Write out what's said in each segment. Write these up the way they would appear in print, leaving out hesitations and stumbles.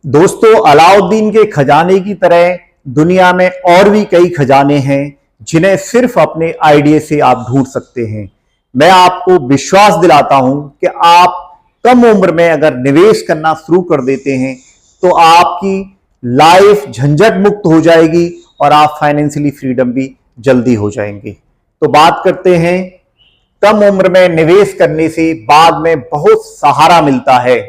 दोस्तों, अलाउद्दीन के खजाने की तरह दुनिया में और भी कई खजाने हैं जिन्हें सिर्फ अपने आइडिया से आप ढूंढ सकते हैं। मैं आपको विश्वास दिलाता हूं कि आप कम उम्र में अगर निवेश करना शुरू कर देते हैं तो आपकी लाइफ झंझट मुक्त हो जाएगी और आप फाइनेंशियली फ्रीडम भी जल्दी हो जाएंगे। तो बात करते हैं, कम उम्र में निवेश करने से बाद में बहुत सहारा मिलता है।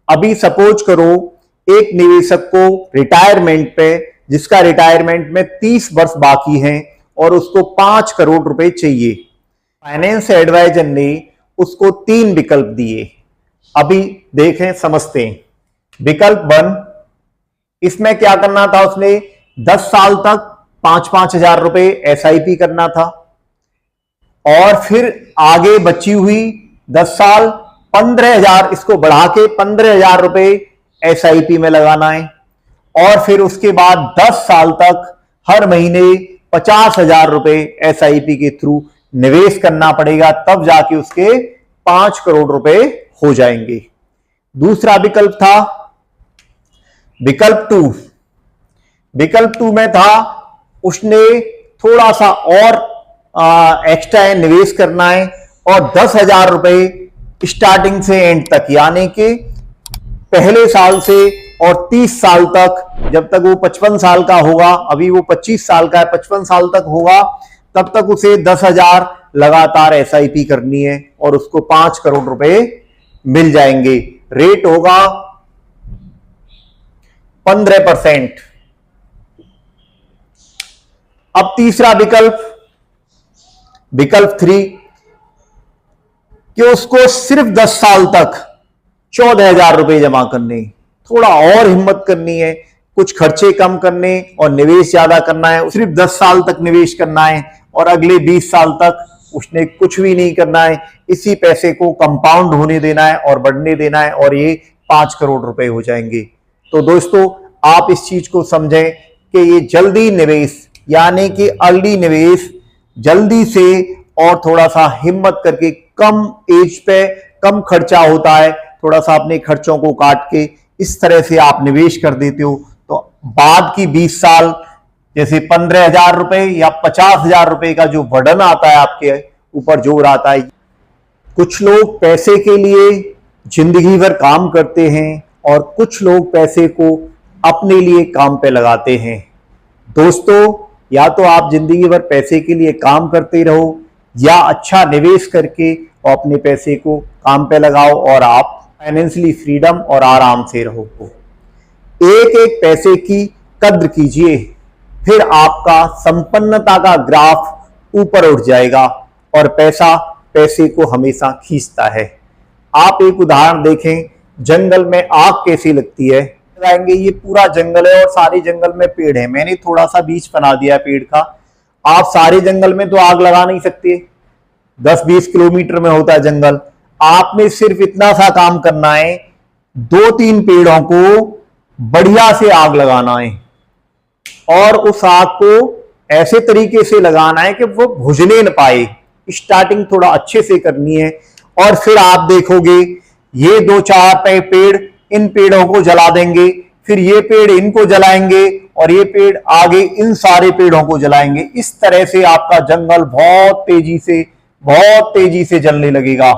अभी सपोज करो एक निवेशक को रिटायरमेंट पे, जिसका रिटायरमेंट में 30 वर्ष बाकी हैं और उसको 5 करोड़ रुपए चाहिए। फाइनेंस एडवाइजर ने उसको 3 विकल्प दिए। अभी देखें, समझते हैं। विकल्प 1, इसमें क्या करना था, उसने 10 साल तक 5-5 हजार रुपए SIP करना था और फिर आगे बची हुई 10 साल 15,000, इसको बढ़ा के 15,000 रुपए SIP में लगाना है और फिर उसके बाद 10 साल तक हर महीने 50,000 रुपए SIP के थ्रू निवेश करना पड़ेगा, तब जाके उसके 5 करोड़ रुपए हो जाएंगे। दूसरा विकल्प था विकल्प 2। विकल्प 2 में था उसने थोड़ा सा और एक्स्ट्रा निवेश करना है और 10,000 रुपए स्टार्टिंग से एंड तक, यानी कि पहले साल से और 30 साल तक, जब तक वो 55 साल का होगा, अभी वो 25 साल का है, 55 साल तक होगा, तब तक उसे 10,000 लगातार SIP करनी है और उसको 5 करोड़ रुपए मिल जाएंगे। रेट होगा 15%। अब तीसरा विकल्प, विकल्प 3, कि उसको सिर्फ 10 साल तक 14,000 रुपए जमा करने। थोड़ा और हिम्मत करनी है, कुछ खर्चे कम करने और निवेश ज्यादा करना है। सिर्फ 10 साल तक निवेश करना है और अगले 20 साल तक उसने कुछ भी नहीं करना है। इसी पैसे को कंपाउंड होने देना है और बढ़ने देना है और ये 5 करोड़ रुपए हो जाएंगे। तो दोस्तों, आप इस चीज को समझें कि ये जल्दी निवेश, यानी कि अर्ली निवेश, जल्दी से और थोड़ा सा हिम्मत करके, कम एज पे कम खर्चा होता है, थोड़ा सा अपने खर्चों को काट के इस तरह से आप निवेश कर देते हो तो बाद की 20 साल, जैसे 15,000 रुपए या 50,000 रुपए का जो बर्डन आता है आपके ऊपर, जोर आता है। कुछ लोग पैसे के लिए जिंदगी भर काम करते हैं और कुछ लोग पैसे को अपने लिए काम पे लगाते हैं। दोस्तों, या तो आप जिंदगी भर पैसे के लिए काम करते रहो या अच्छा निवेश करके और अपने पैसे को काम पे लगाओ और आप फाइनेंशियली फ्रीडम और आराम से रहो। एक एक पैसे की कद्र कीजिए, फिर आपका संपन्नता का ग्राफ ऊपर उठ जाएगा और पैसा पैसे को हमेशा खींचता है। आप एक उदाहरण देखें, जंगल में आग कैसी लगती है। लगाएंगे, ये पूरा जंगल है और सारे जंगल में पेड़ है, मैंने थोड़ा सा बीच बना दिया है पेड़ का। आप सारे जंगल में तो आग लगा नहीं सकते, 10-20 किलोमीटर में होता है जंगल। आपने सिर्फ इतना सा काम करना है, 2-3 पेड़ों को बढ़िया से आग लगाना है और उस आग को ऐसे तरीके से लगाना है कि वो बुझने न पाए। स्टार्टिंग थोड़ा अच्छे से करनी है और फिर आप देखोगे ये 2-4 पेड़ इन पेड़ों को जला देंगे, फिर ये पेड़ इनको जलाएंगे और ये पेड़ आगे इन सारे पेड़ों को जलाएंगे। इस तरह से आपका जंगल बहुत तेजी से जलने लगेगा।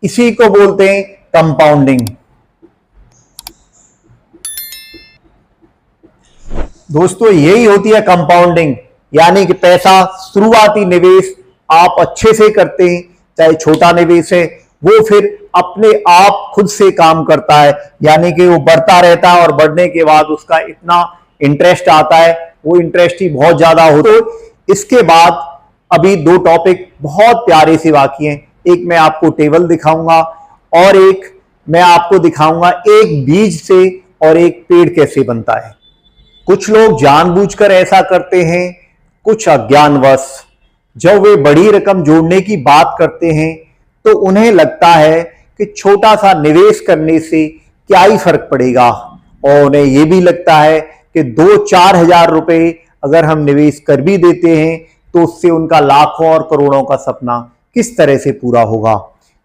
इसी को बोलते हैं कंपाउंडिंग। दोस्तों, यही होती है कंपाउंडिंग, यानी कि पैसा शुरुआती निवेश आप अच्छे से करते हैं, चाहे छोटा निवेश है, वो फिर अपने आप खुद से काम करता है, यानी कि वो बढ़ता रहता है और बढ़ने के बाद उसका इतना इंटरेस्ट आता है, वो इंटरेस्ट ही बहुत ज्यादा हो। तो इसके बाद अभी 2 टॉपिक बहुत प्यारे से बाकी हैं। एक मैं आपको टेबल दिखाऊंगा और एक मैं आपको दिखाऊंगा एक बीज से और एक पेड़ कैसे बनता है। कुछ लोग जानबूझकर ऐसा करते हैं, कुछ अज्ञानवश। जब वे बड़ी रकम जोड़ने की बात करते हैं तो उन्हें लगता है कि छोटा सा निवेश करने से क्या ही फर्क पड़ेगा, और उन्हें यह भी लगता है कि 2-4 हजार रुपए अगर हम निवेश कर भी देते हैं तो उससे उनका लाखों और करोड़ों का सपना किस तरह से पूरा होगा।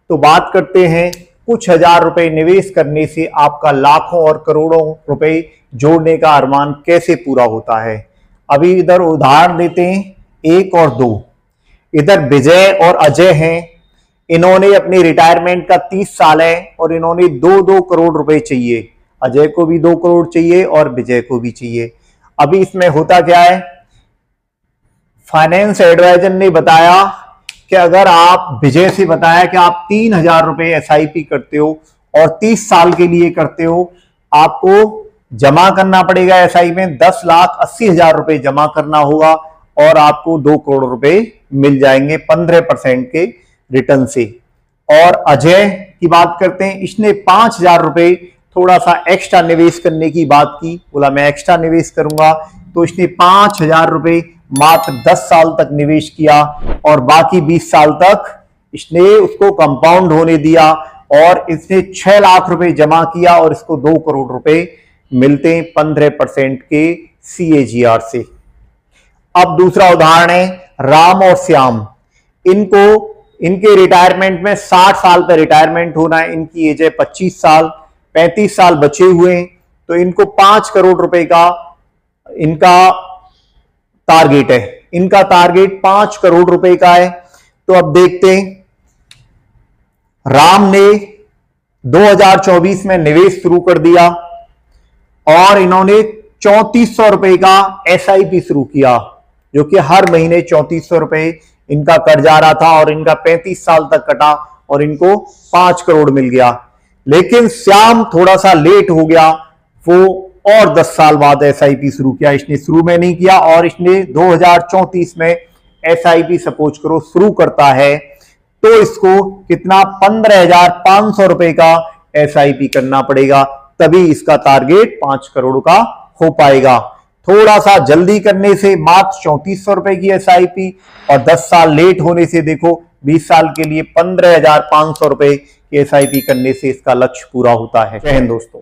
तो बात करते हैं कुछ हजार रुपए निवेश करने से आपका लाखों और करोड़ों रुपए जोड़ने का अरमान कैसे पूरा होता है। अभी इधर उदाहरण देते हैं 1 और 2। इधर विजय और अजय हैं, इन्होंने अपनी रिटायरमेंट का 30 साल है और इन्होंने 2-2 करोड़ रुपए चाहिए। अजय को भी 2 करोड़ चाहिए और विजय को भी चाहिए। अभी इसमें होता क्या है, फाइनेंस एडवाइजर ने बताया कि अगर आप विजय से बताया कि आप 3,000 रुपए एसआईपी करते हो और 30 साल के लिए करते हो, आपको जमा करना पड़ेगा एसआई में 10,80,000 रुपए जमा करना होगा और आपको 2 करोड़ रुपए मिल जाएंगे 15% के रिटर्न से। और अजय की बात करते हैं, इसने 5,000 रुपए थोड़ा सा एक्स्ट्रा निवेश करने की बात की, बोला मैं एक्स्ट्रा निवेश करूंगा, तो इसने 5,000 रुपए मात्र 10 साल तक निवेश किया और बाकी 20 साल तक इसने उसको कंपाउंड होने दिया और इसने 6 लाख रुपए जमा किया और इसको 2 करोड़ रुपए मिलते हैं 15% के CAGR से। अब दूसरा उदाहरण है राम और श्याम। इनके रिटायरमेंट में 60 साल पर रिटायरमेंट होना है, इनकी एज है 25 साल, 35 साल बचे हुए हैं, तो इनको 5 करोड़ रुपए का इनका टारगेट है। इनका टारगेट 5 करोड़ रुपए का है। तो अब देखते हैं, राम ने 2024 में निवेश शुरू कर दिया और इन्होंने 3400 रुपए का SIP शुरू किया, जो कि हर महीने 3400 रुपए इनका कट जा रहा था और इनका 35 साल तक कटा और इनको 5 करोड़ मिल गया। लेकिन श्याम थोड़ा सा लेट हो गया, वो और 10 साल बाद SIP शुरू किया, इसने शुरू में नहीं किया और इसने 2034 में SIP सपोज करो शुरू करता है, तो इसको कितना 15,500 रुपए का SIP करना पड़ेगा, तभी इसका टारगेट 5 करोड़ का हो पाएगा। थोड़ा सा जल्दी करने से मात्र 3400 रुपए की SIP और 10 साल लेट होने से देखो 20 साल के लिए 15,500 रुपए की SIP करने से इसका लक्ष्य पूरा होता है। जय हिंद दोस्तों।